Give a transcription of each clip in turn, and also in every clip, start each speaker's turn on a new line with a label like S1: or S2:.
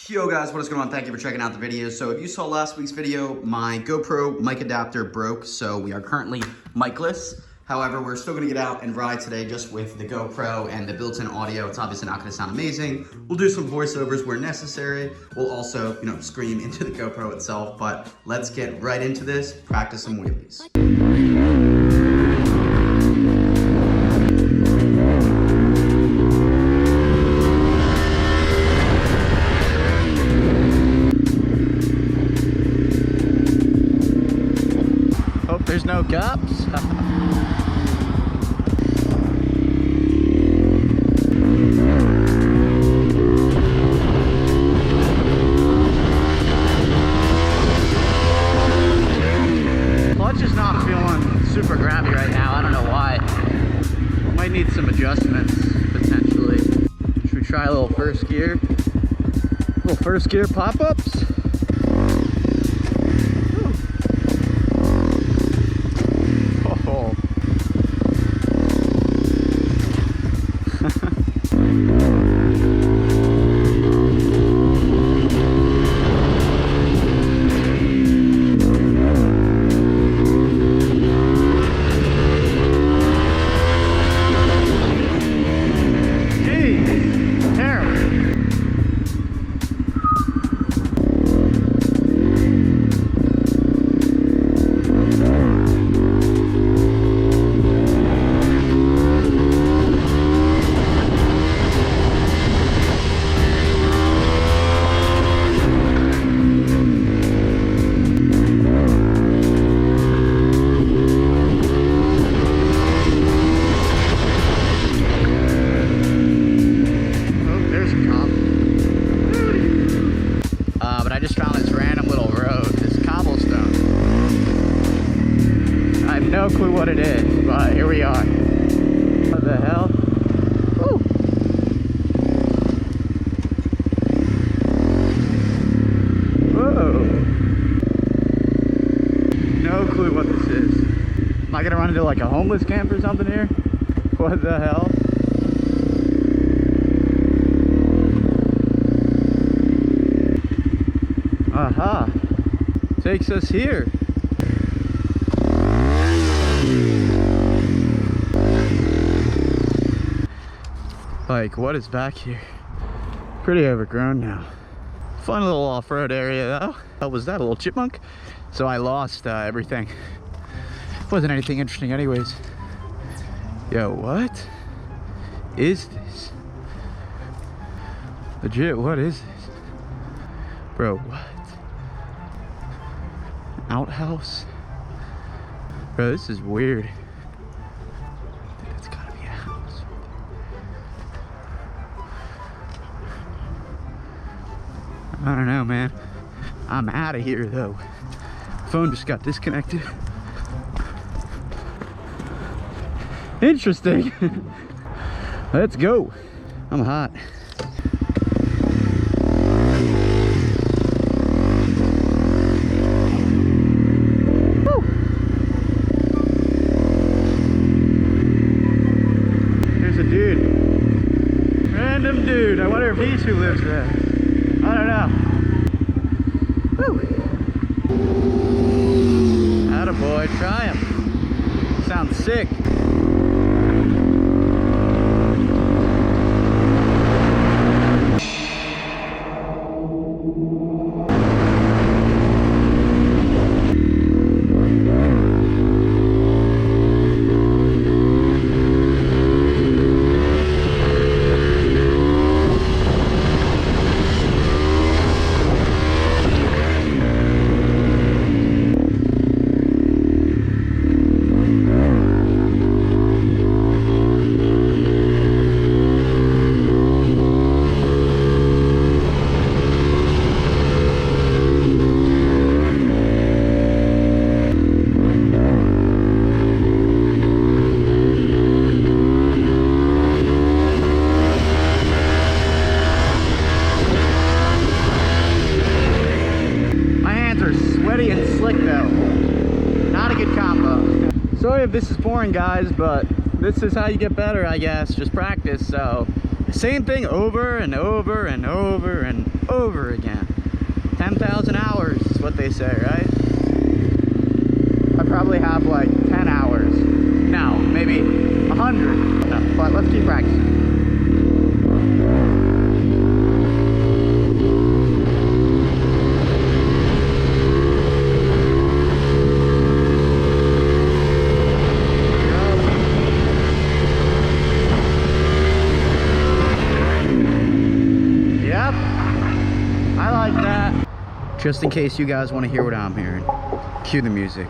S1: Yo guys, what is going on? Thank you for checking out the video. So if you saw last week's video, my GoPro mic adapter broke, so we are currently micless. However, we're still gonna get out and ride today just with the GoPro and the built-in audio. It's obviously not gonna sound amazing. We'll do some voiceovers where necessary. We'll also, scream into the GoPro itself, but let's get right into this, practice some wheelies.
S2: There's no cops. Clutch is not feeling super grabby right now. I don't know why. Might need some adjustments potentially. Should we try a little first gear? Little first gear pop-ups? No clue what it is, but here we are. What the hell? Woo. Whoa. No clue what this is. Am I gonna run into like a homeless camp or something here? What the hell? Aha. Takes us here. Like, what is back here? Pretty overgrown now. Fun little off-road area though. Oh, was that a little chipmunk? So I lost everything. Wasn't anything interesting anyways. Yo, what is this? Legit, what is this? Bro, what? Outhouse? Bro, this is weird. I don't know, man. I'm out of here though. Phone just got disconnected. Interesting. Let's go. I'm hot. Woo. There's a dude. Random dude. I wonder if he's who lives there. I don't know. Woo. Attaboy, Triumph. Sounds sick. Sweaty and slick though. Not a good combo. Sorry if this is boring guys, but this is how you get better, I guess. Just practice. So same thing over and over and over and over 10,000 hours is what they say, right? I probably have like 10 hours. No, maybe 100. No, but let's keep practicing. Yep, I like that. Just in case you guys want to hear what I'm hearing, cue the music.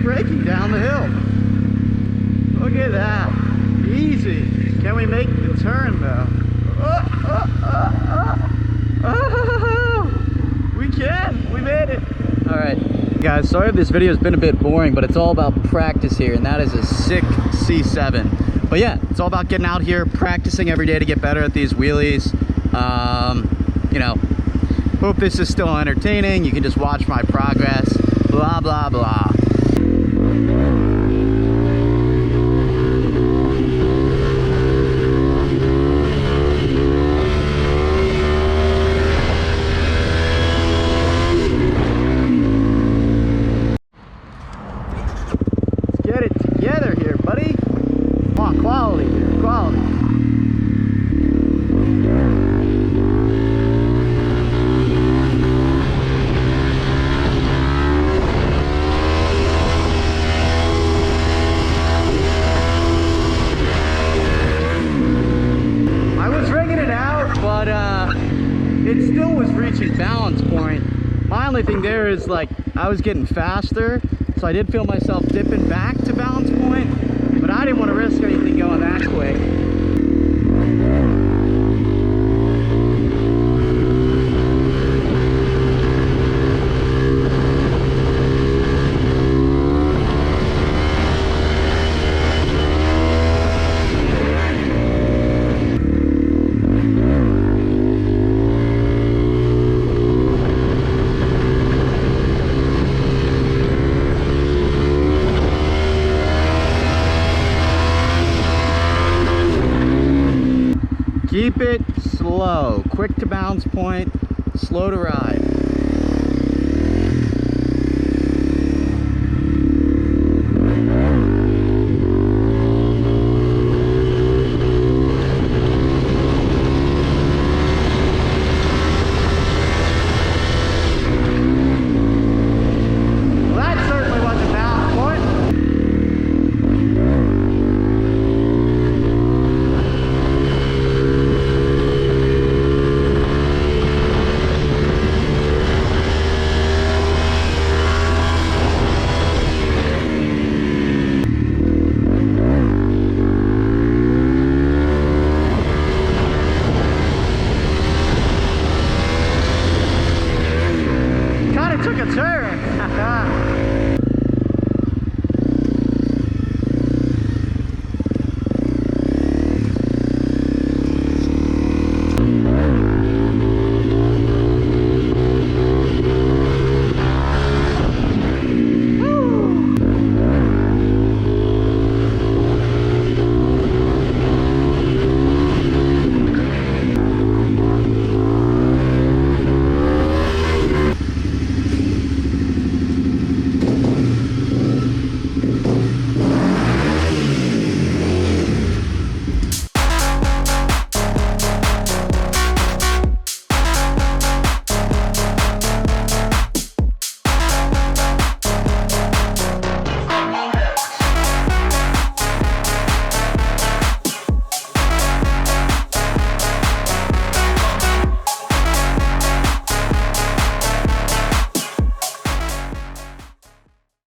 S2: Braking down the hill. Look at that. Easy. Can we make the turn though? We can. We made it. All right, guys. Sorry if this video has been a bit boring, but it's all about practice here, and that is a sick C7. But yeah, it's all about getting out here, practicing every day to get better at these wheelies. You know, hope this is still entertaining. You can just watch my progress. Blah blah blah. Get it together here, buddy. Come on, quality here, quality. I was rigging it out, but it still was reaching balance point. My only thing there is like I was getting faster. So I did feel myself dipping back to balance point, but I didn't want to risk anything going that quick. Keep it slow, quick to bounce point, slow to ride. Well, that certainly wasn't bounce point. Took a turn.